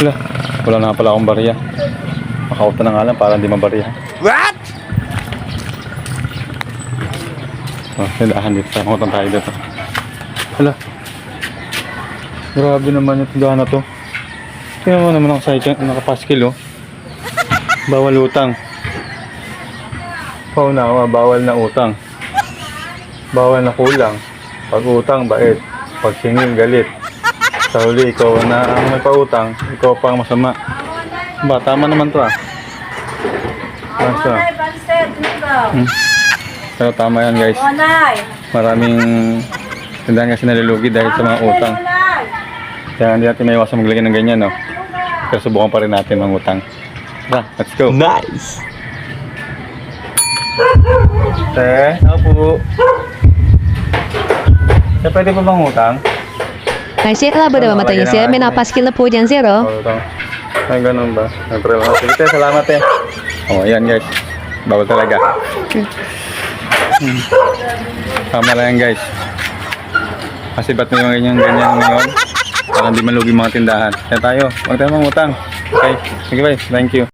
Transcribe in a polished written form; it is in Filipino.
Wala. Wala na pala akong bariya. Makauta na nga lang para hindi mabariya. What? Oh, tindahan dito. Makutang tayo dito. Wala. Grabe naman yung tindahan na to. Tingnan mo naman nakapaskil oh. Bawal utang. Paunawa, bawal na utang. Bawal na kulang. Pag utang, bait. Pag singil, galit. Sa huli, ikaw na ang may pautang, ikaw pa ang masama. Ba, tama naman to ah. Basta. Pero tama yan guys. Maraming tindahan kasi nalulugi dahil sa mga utang. Kaya hindi natin may iwasan maglagay ng ganyan, no? Pero subukan pa rin natin mangutang. Tara, let's go. Nice. Ako po. Pwede pa bang utang? Ay, sir, labo na mamatay niya, sir. May napaskil na po dyan, sir, oh. Ay, ganun ba? Nag-trail ako. Sige, salamat eh. Oh, ayan guys. Bawal talaga. Tama lang yan guys. Kasi ba't may ganyan ngayon? Para hindi malugi mga tindahan. Kaya tayo, huwag tayo mangutang. Okay, sige bye. Thank you.